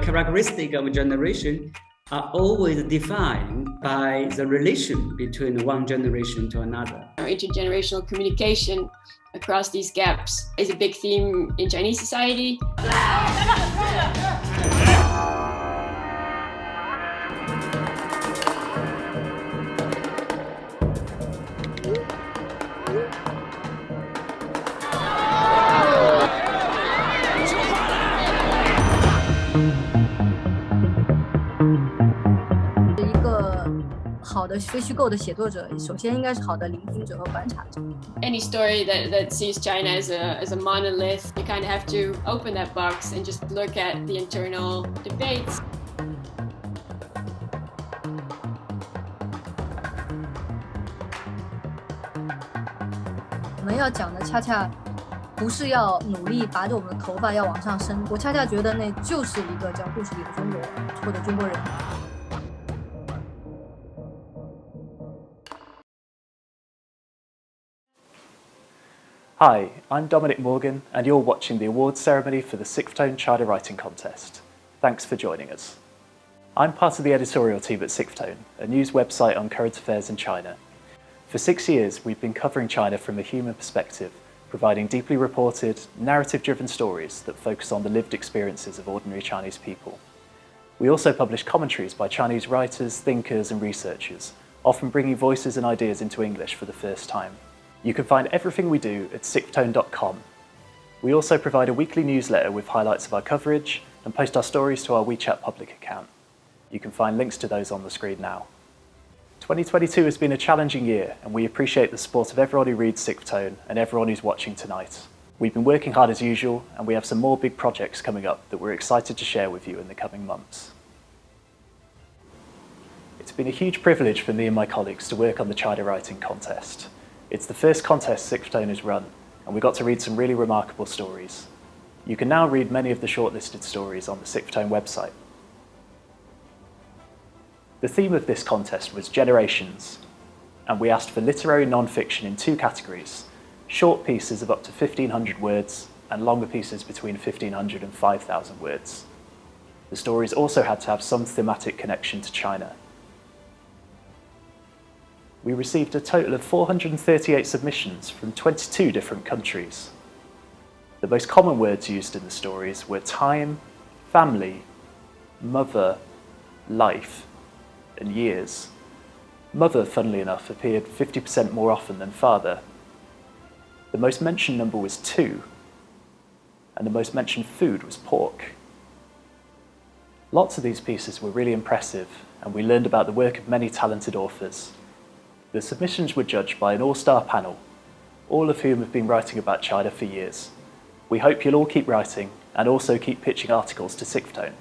characteristic of a generation are always defined by the relation between one generation to another. Intergenerational communication across these gaps is a big theme in Chinese society. 好的非虚构的写作者，首先应该是好的聆听者和观察者。Any story that sees China as a monolith, you kind of have to open that box and just look at the internal debates. 我们要讲的恰恰不是要努力拔着我们的头发要往上升，我恰恰觉得那就是一个讲故事里的中国或者中国人。 Hi, I'm Dominic Morgan, and you're watching the awards ceremony for the Sixth Tone China Writing Contest. Thanks for joining us. I'm part of the editorial team at Sixth Tone, a news website on current affairs in China. For 6 years, we've been covering China from a human perspective, providing deeply reported, narrative-driven stories that focus on the lived experiences of ordinary Chinese people. We also publish commentaries by Chinese writers, thinkers, and researchers, often bringing voices and ideas into English for the first time. You can find everything we do at sixthtone.com. We also provide a weekly newsletter with highlights of our coverage and post our stories to our WeChat public account. You can find links to those on the screen now. 2022 has been a challenging year, and we appreciate the support of everyone who reads Sixth Tone and everyone who's watching tonight. We've been working hard as usual, and we have some more big projects coming up that we're excited to share with you in the coming months. It's been a huge privilege for me and my colleagues to work on the China Writing Contest. It's the first contest Sixth Tone has run, and we got to read some really remarkable stories. You can now read many of the shortlisted stories on the Sixth Tone website. The theme of this contest was generations, and we asked for literary non-fiction in 2 categories, short pieces of up to 1,500 words and longer pieces between 1,500 and 5,000 words. The stories also had to have some thematic connection to China. We received a total of 438 submissions from 22 different countries. The most common words used in the stories were time, family, mother, life, and years. Mother, funnily enough, appeared 50% more often than father. The most mentioned number was 2, and the most mentioned food was pork. Lots of these pieces were really impressive, and we learned about the work of many talented authors. The submissions were judged by an all-star panel, all of whom have been writing about China for years. We hope you'll all keep writing and also keep pitching articles to Sixth Tone.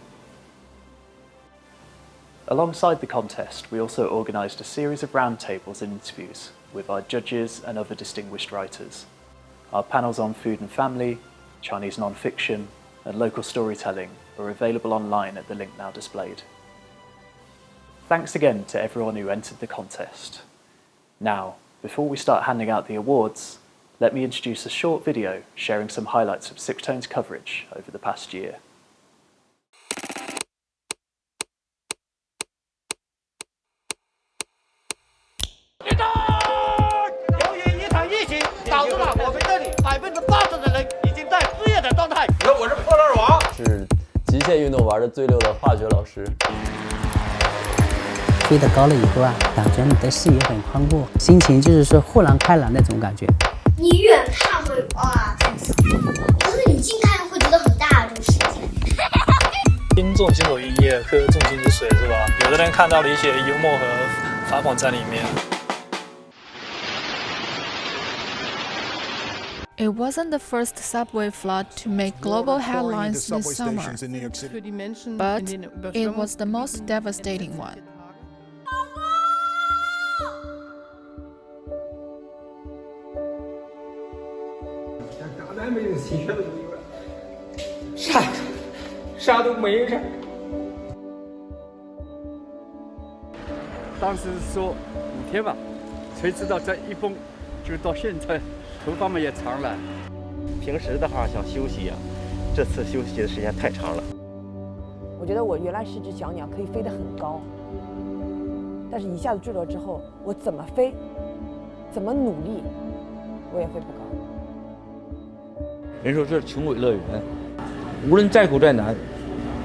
Alongside the contest, we also organised a series of roundtables and interviews with our judges and other distinguished writers. Our panels on food and family, Chinese non-fiction, and local storytelling are available online at the link now displayed. Thanks again to everyone who entered the contest. Now, before we start handing out the awards, let me introduce a short video sharing some highlights of Sixth Tone's coverage over the past year. 由于一场疫情，导致了我们这里80%的人已经在失业的状态。我是破烂王，是极限运动玩的最溜的化学老师。 飞得高了以后啊，感觉你的视野很宽阔，心情就是说豁然开朗那种感觉。你远看会哇看死，但是你近看会觉得很大这个世界。听众行走于夜，喝重金之水，是吧？有的人看到了一些幽默和反讽在里面。 It wasn't the first subway flood to make global headlines this summer, but it was the most devastating one. 啥都没啥。当时说5天吧，谁知道这一封就到现在，头发们也长了。平时的话想休息呀，这次休息的时间太长了。我觉得我原来是只小鸟，可以飞得很高，但是一下子坠落之后，我怎么飞，怎么努力，我也飞不高。人说这是穷鬼乐园，无论再苦再难，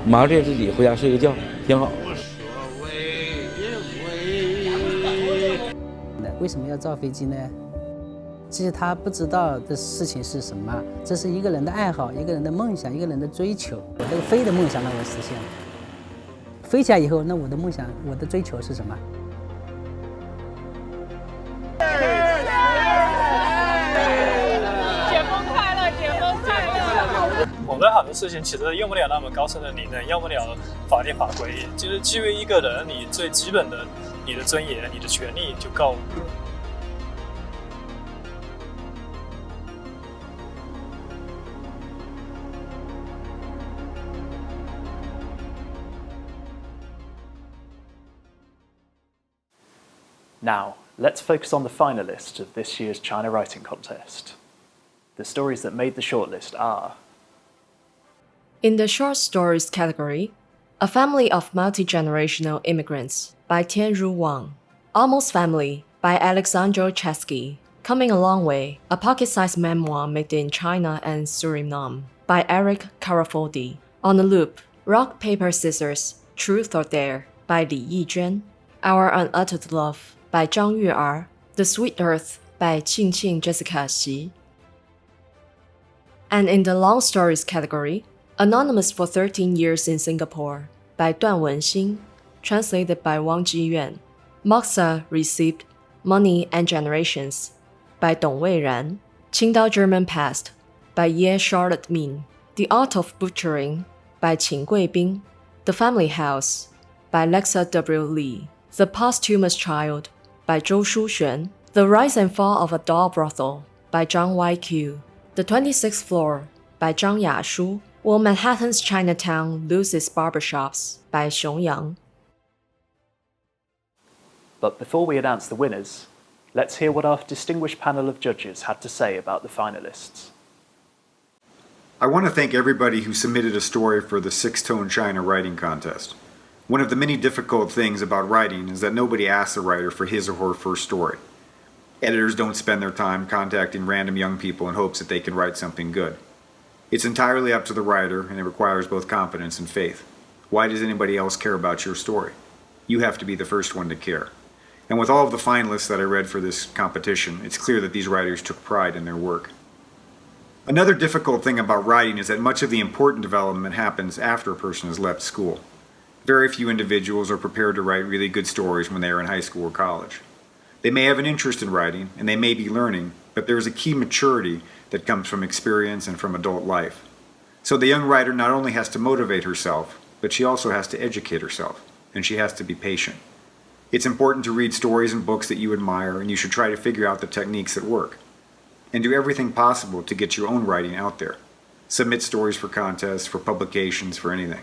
麻醉自己回家睡个觉，挺好。为什么要造飞机呢？其实他不知道的事情是什么，这是一个人的爱好，一个人的梦想，一个人的追求。我这个飞的梦想让我实现了，飞起来以后，那我的梦想，我的追求是什么？解封快乐，解封快乐！我们很多事情其实用不了那么高深的理论，用不了法律法规，就是基于一个人你最基本的你的尊严、你的权利就够了。Now, let's focus on the finalists of this year's China Writing Contest. The stories that made the shortlist are: in the short stories category, A Family of Multi-Generational Immigrants by Tianru Wang, Almost Family by Alexandro Chesky, Coming a Long Way, a pocket-sized memoir made in China and Suriname by Eric Carafodi, On the Loop, Rock, Paper, Scissors, Truth or Dare by Li Yizhen, Our Unuttered Love by Zhang Yu'er, The Sweet Earth by Qingqing Jessica Xi. And in the long stories category, Anonymous for 13 Years in Singapore by Duan Wenxin, translated by Wang Jiyuan. Moxa received Money and Generations by Dong Weiran. Qingdao German Past by Ye Charlotte Ming. The Art of Butchering by Qin Guibing. The Family House by Lexa W. Li. The Posthumous Child by Zhou Shuxuan. The Rise and Fall of a Doll Brothel by Zhang YQ. The 26th Floor by Zhang Yashu. Will Manhattan's Chinatown Lose Its Barbershops by Xiong Yang. But before we announce the winners, let's hear what our distinguished panel of judges had to say about the finalists. I want to thank everybody who submitted a story for the Six-Tone China Writing Contest. One of the many difficult things about writing is that nobody asks a writer for his or her first story. Editors don't spend their time contacting random young people in hopes that they can write something good. It's entirely up to the writer, and it requires both confidence and faith. Why does anybody else care about your story? You have to be the first one to care. And with all of the finalists that I read for this competition, it's clear that these writers took pride in their work. Another difficult thing about writing is that much of the important development happens after a person has left school. Very few individuals are prepared to write really good stories when they are in high school or college. They may have an interest in writing, and they may be learning, but there is a key maturity that comes from experience and from adult life. So the young writer not only has to motivate herself, but she also has to educate herself, and she has to be patient. It's important to read stories and books that you admire, and you should try to figure out the techniques that work. And do everything possible to get your own writing out there. Submit stories for contests, for publications, for anything.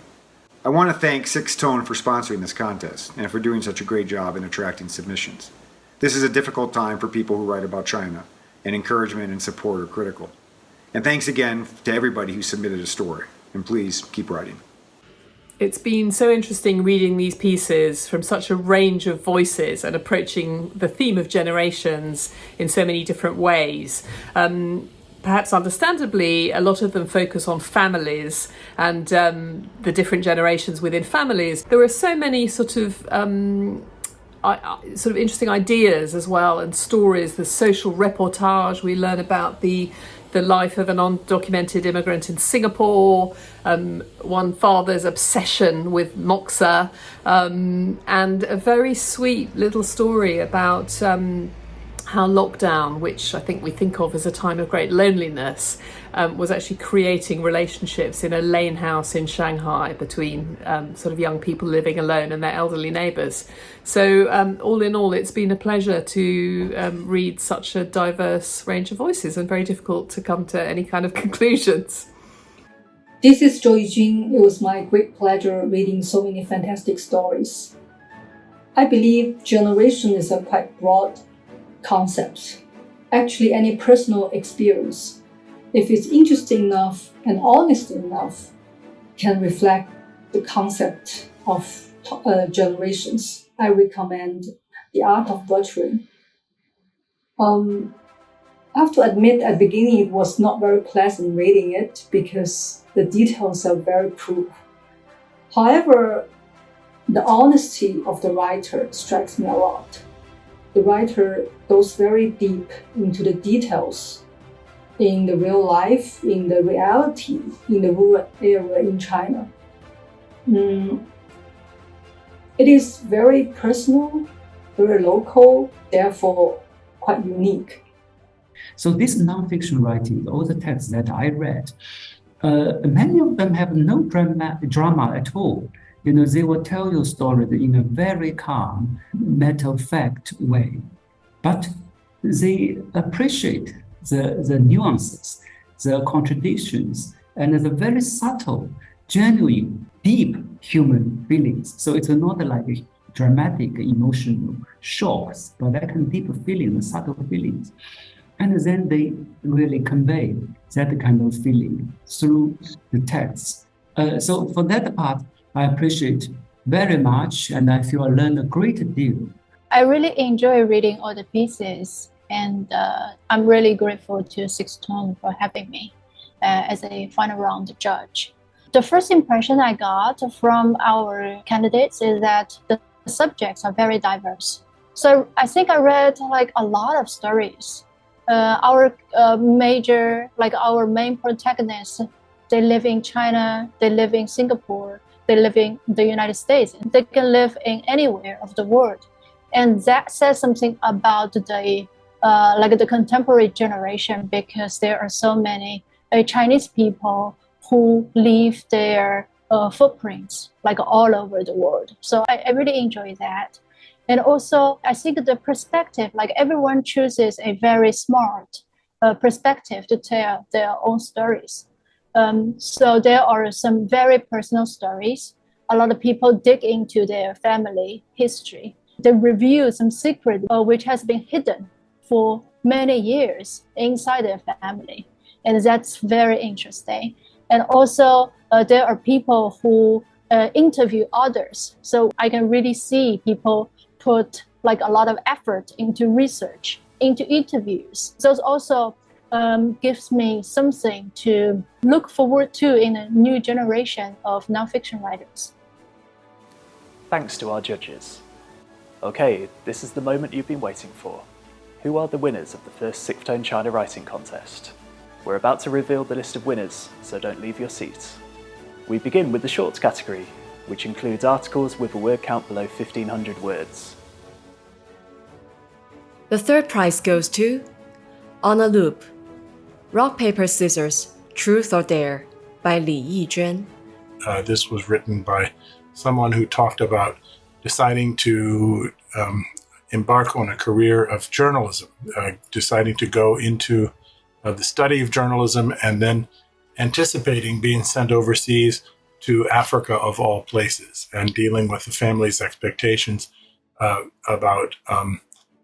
I want to thank Six-Tone for sponsoring this contest, and for doing such a great job in attracting submissions. This is a difficult time for people who write about China, and encouragement and support are critical. And thanks again to everybody who submitted a story, and please keep writing. It's been so interesting reading these pieces from such a range of voices and approaching the theme of generations in so many different ways. Perhaps understandably, a lot of them focus on families and the different generations within families. There are so many sort of interesting ideas as well, and stories. The social reportage, we learn about the life of an undocumented immigrant in Singapore, one father's obsession with Moxa, and a very sweet little story about how lockdown, which I think we think of as a time of great loneliness, was actually creating relationships in a lane house in Shanghai between sort of young people living alone and their elderly neighbours. So all in all, it's been a pleasure to read such a diverse range of voices, and very difficult to come to any kind of conclusions. This is Joy Jing. It was my great pleasure reading so many fantastic stories. I believe generation is a quite broad concept. Actually, any personal experience, if it's interesting enough and honest enough, can reflect the concept of generations, I recommend The Art of Butchering. I have to admit at the beginning it was not very pleasant reading it because the details are very crude. However, the honesty of the writer strikes me a lot. The writer goes very deep into the details in the real life, in the reality, in the rural area in China. It is very personal, very local, therefore quite unique. So this nonfiction writing, all the texts that I read, many of them have no drama at all. They will tell you stories in a very calm, matter-of-fact way. But they appreciate the nuances, the contradictions, and the very subtle, genuine, deep human feelings. So it's not like dramatic emotional shocks, but that kind of deep feelings, subtle feelings. And then they really convey that kind of feeling through the texts. So for that part, I appreciate very much, and I feel I learned a great deal. I really enjoy reading all the pieces, and I'm really grateful to Sixth Tone for having me as a final round judge. The first impression I got from our candidates is that the subjects are very diverse. So I think I read a lot of stories. Our main protagonists, they live in China, they live in Singapore, they live in the United States. They can live in anywhere of the world. And that says something about the contemporary generation, because there are so many Chinese people who leave their footprints all over the world. So I really enjoy that. And also, I think the perspective, everyone chooses a very smart perspective to tell their own stories. So there are some very personal stories. A lot of people dig into their family history. They reveal some secret which has been hidden for many years inside their family. And that's very interesting. And also, there are people who interview others. So I can really see people put a lot of effort into research, into interviews. So it also gives me something to look forward to in a new generation of nonfiction writers. Thanks to our judges. Okay, this is the moment you've been waiting for. Who are the winners of the first Sixth Tone China Writing Contest? We're about to reveal the list of winners, so don't leave your seat. We begin with the shorts category, which includes articles with a word count below 1,500 words. The third prize goes to On a Loop, Rock, Paper, Scissors, Truth or Dare by Li Yizhen. This was written by someone who talked about deciding to embark on a career of journalism, deciding to go into the study of journalism and then anticipating being sent overseas to Africa of all places and dealing with the family's expectations about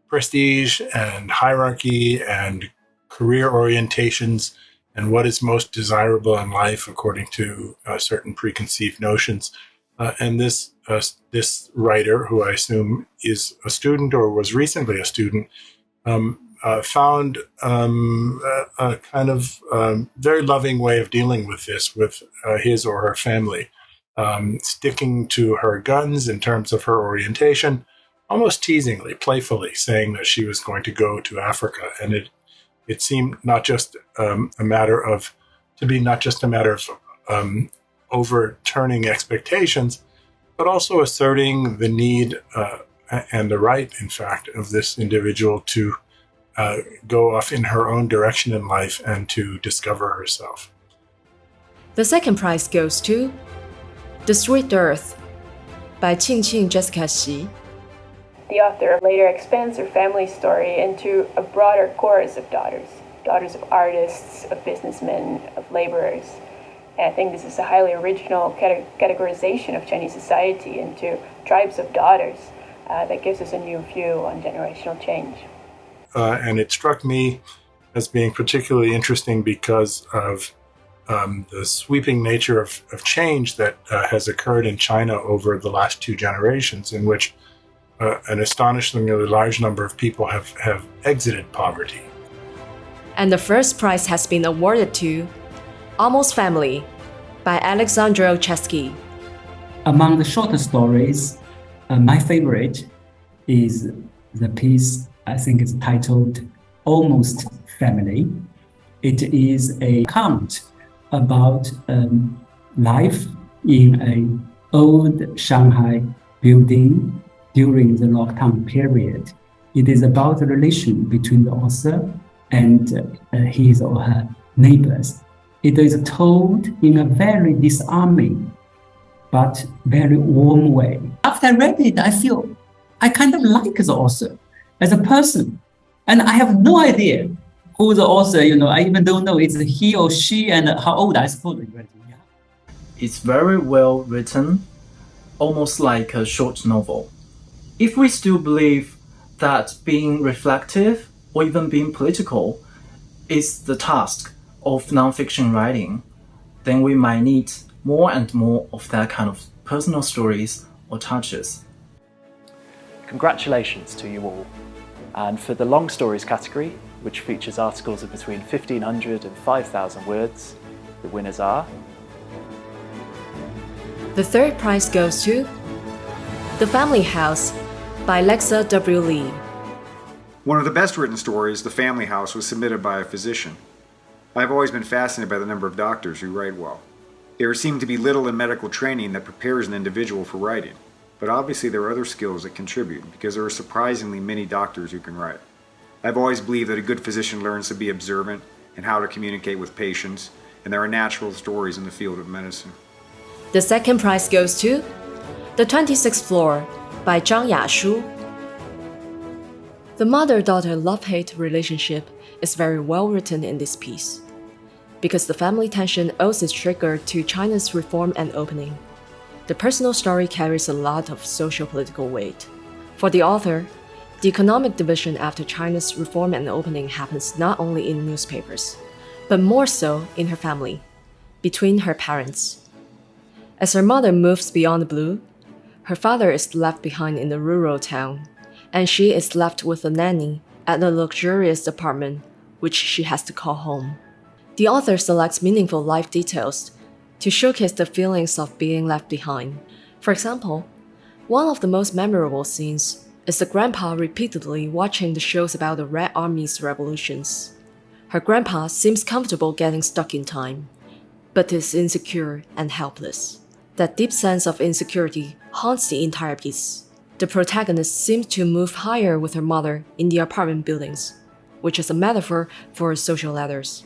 prestige and hierarchy and career orientations and what is most desirable in life according to certain preconceived notions. And this writer, who I assume is a student or was recently a student, found a kind of very loving way of dealing with this with his or her family, sticking to her guns in terms of her orientation, almost teasingly, playfully saying that she was going to go to Africa. And it seemed not just a matter of overturning expectations, but also asserting the need and the right, in fact, of this individual to go off in her own direction in life and to discover herself. The second prize goes to The Sweet Earth by Qing Jessica Xi. The author later expands her family story into a broader chorus of daughters of artists, of businessmen, of laborers. And I think this is a highly original categorization of Chinese society into tribes of daughters that gives us a new view on generational change. And it struck me as being particularly interesting because of the sweeping nature of change that has occurred in China over the last 2 generations, in which an astonishingly large number of people have exited poverty. And the first prize has been awarded to Almost Family by Alexandro Chesky. Among the shorter stories, my favorite is the piece, I think is titled Almost Family. It is a account about life in an old Shanghai building during the lockdown period. It is about the relation between the author and his or her neighbors. It is told in a very disarming but very warm way. After I read it, I feel I kind of like the author as a person. And I have no idea who the author, I even don't know it's he or she and how old, I suppose. It's very well written, almost like a short novel. If we still believe that being reflective or even being political is the task of nonfiction writing, then we might need more and more of that kind of personal stories or touches. Congratulations to you all. And for the long stories category, which features articles of between 1,500 and 5,000 words, the winners are... The third prize goes to The Family House by Lexa W. Lee. One of the best written stories, The Family House, was submitted by a physician. I've always been fascinated by the number of doctors who write well. There seems to be little in medical training that prepares an individual for writing, but obviously there are other skills that contribute because there are surprisingly many doctors who can write. I've always believed that a good physician learns to be observant and how to communicate with patients, and there are natural stories in the field of medicine. The second prize goes to The 26th Floor by Zhang Yashu. The mother-daughter love-hate relationship is very well written in this piece, because the family tension owes its trigger to China's reform and opening. The personal story carries a lot of socio-political weight. For the author, the economic division after China's reform and opening happens not only in newspapers, but more so in her family, between her parents. As her mother moves beyond the blue, her father is left behind in the rural town, and she is left with a nanny at a luxurious apartment which she has to call home. The author selects meaningful life details to showcase the feelings of being left behind. For example, one of the most memorable scenes is the grandpa repeatedly watching the shows about the Red Army's revolutions. Her grandpa seems comfortable getting stuck in time, but is insecure and helpless. That deep sense of insecurity haunts the entire piece. The protagonist seems to move higher with her mother in the apartment buildings, which is a metaphor for social ladders.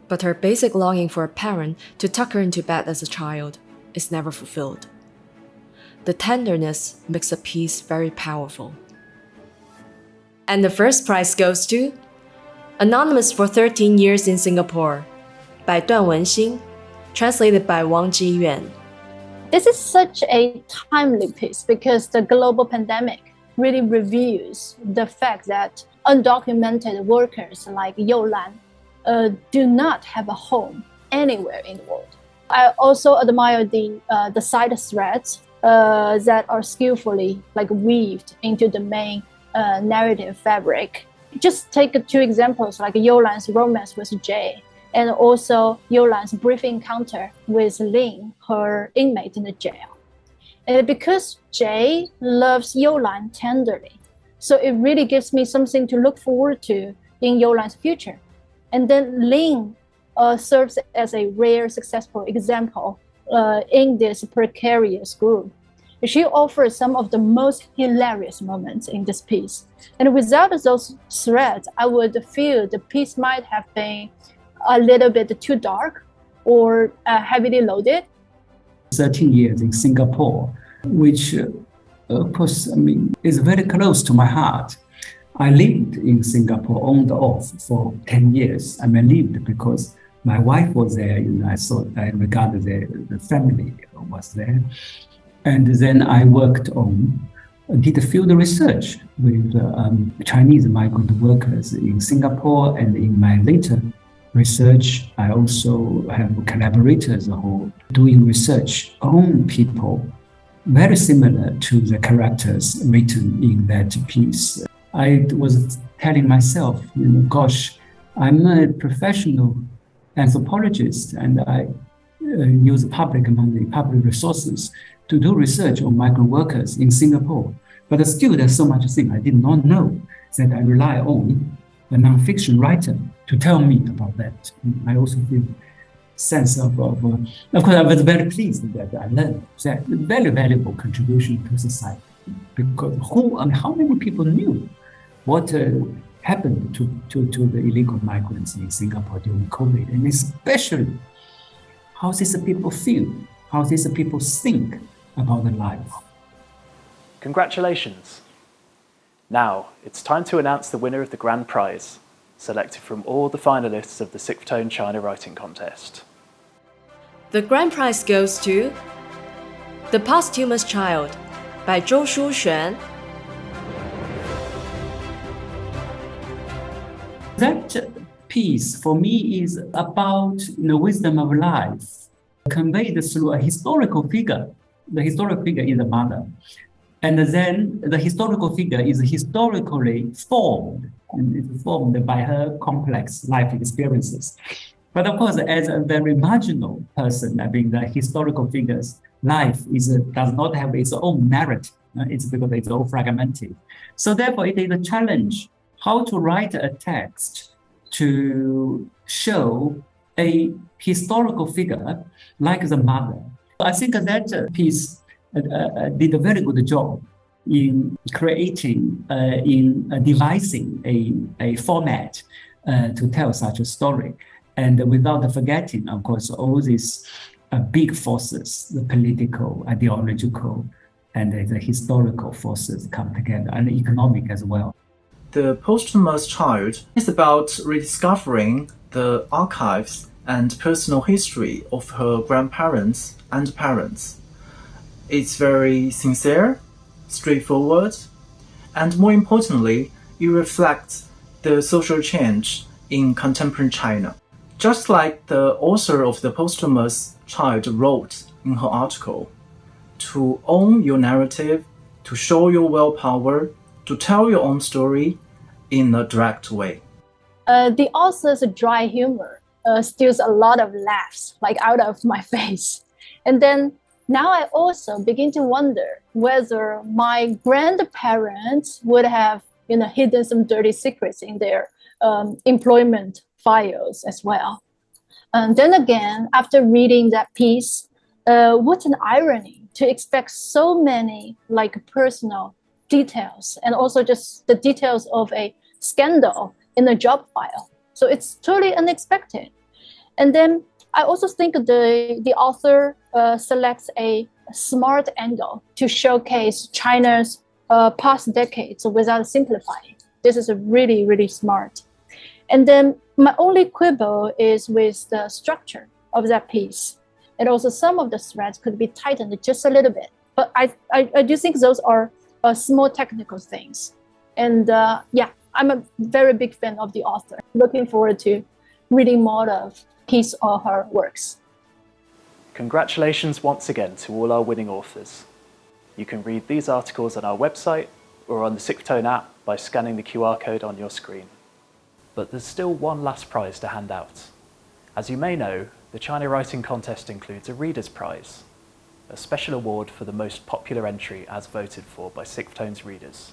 But her basic longing for a parent to tuck her into bed as a child is never fulfilled. The tenderness makes the piece very powerful. And the first prize goes to Anonymous for 13 Years in Singapore by Duan Wenxin, translated by Wang Jiyuan. This is such a timely piece because the global pandemic really reveals the fact that undocumented workers like Youlan do not have a home anywhere in the world. I also admire the side threads that are skillfully weaved into the main narrative fabric. Just take 2 examples like Youlan's romance with Jay, and also Youlan's brief encounter with Ling, her inmate in the jail. And because Jay loves Youlan tenderly, so it really gives me something to look forward to in Youlan's future. And then Ling serves as a rare successful example in this precarious group. She offers some of the most hilarious moments in this piece. And without those threads, I would feel the piece might have been a little bit too dark or heavily loaded. 13 years in Singapore, which of course, is very close to my heart. I lived in Singapore on and off for 10 years. lived because my wife was there, I regarded the family was there. And then I did field research with Chinese migrant workers in Singapore, and in my later research. I also have collaborators who are doing research on people very similar to the characters written in that piece. I was telling myself, gosh, I'm a professional anthropologist and I use public money, public resources to do research on migrant workers in Singapore. But still, there's so much thing I did not know that I rely on a non-fiction writer to tell me about that. I also feel sense of course, I was very pleased that I learned that very valuable contribution to society, because how many people knew what happened to the illegal migrants in Singapore during COVID, and especially how these people feel, how these people think about their life. Congratulations! Now, it's time to announce the winner of the grand prize, selected from all the finalists of the Sixth Tone China Writing Contest. The grand prize goes to The Posthumous Child by Zhou Shuxuan. That piece for me is about the wisdom of life, conveyed through a historical figure. The historical figure is the mother. And then the historical figure is historically formed, and it's formed by her complex life experiences. But of course, as a very marginal person, I mean, the historical figure's life does not have its own narrative. It's because it's all fragmented. So therefore, it is a challenge how to write a text to show a historical figure like the mother. I think that piece did a very good job in creating, devising a format to tell such a story. And without forgetting, of course, all these big forces, the political, ideological, and the historical forces come together, and economic as well. The Posthumous Child is about rediscovering the archives and personal history of her grandparents and parents. It's very sincere, straightforward, and more importantly, it reflects the social change in contemporary China. Just like the author of The Posthumous Child wrote in her article, to own your narrative, to show your willpower, to tell your own story in a direct way. The author's dry humor steals a lot of laughs, like out of my face. And then now I also begin to wonder whether my grandparents would have, hidden some dirty secrets in their employment files as well. And then again, after reading that piece, what an irony to expect so many personal details and also just the details of a scandal in a job file. So it's totally unexpected. And then I also think the author selects a smart angle to showcase China's past decades without simplifying. This is really, really smart. And then my only quibble is with the structure of that piece. And also some of the threads could be tightened just a little bit. But I do think those are small technical things. And I'm a very big fan of the author. Looking forward to reading more of his or her works. Congratulations once again to all our winning authors. You can read these articles on our website or on the Sixth Tone app by scanning the QR code on your screen. But there's still one last prize to hand out. As you may know, the China Writing Contest includes a Reader's Prize, a special award for the most popular entry as voted for by Sixth Tone's readers.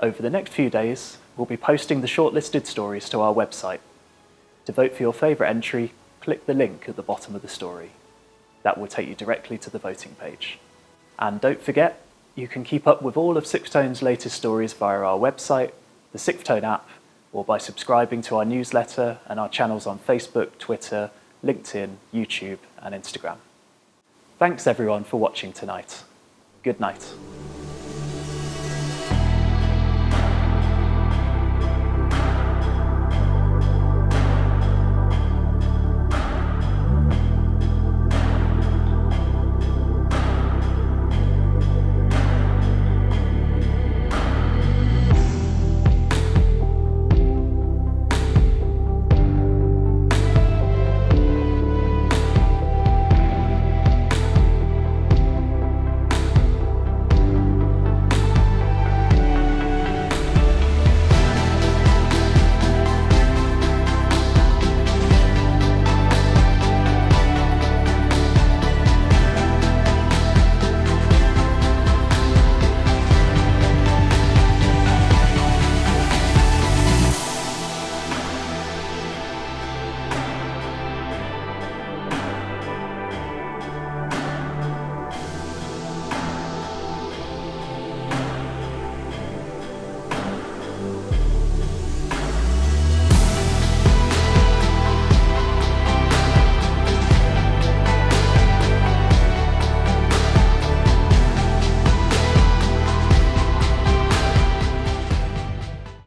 Over the next few days, we'll be posting the shortlisted stories to our website. To vote for your favourite entry, click the link at the bottom of the story. That will take you directly to the voting page. And don't forget, you can keep up with all of Sixth Tone's latest stories via our website, the Sixth Tone app, or by subscribing to our newsletter and our channels on Facebook, Twitter, LinkedIn, YouTube, and Instagram. Thanks everyone for watching tonight. Good night.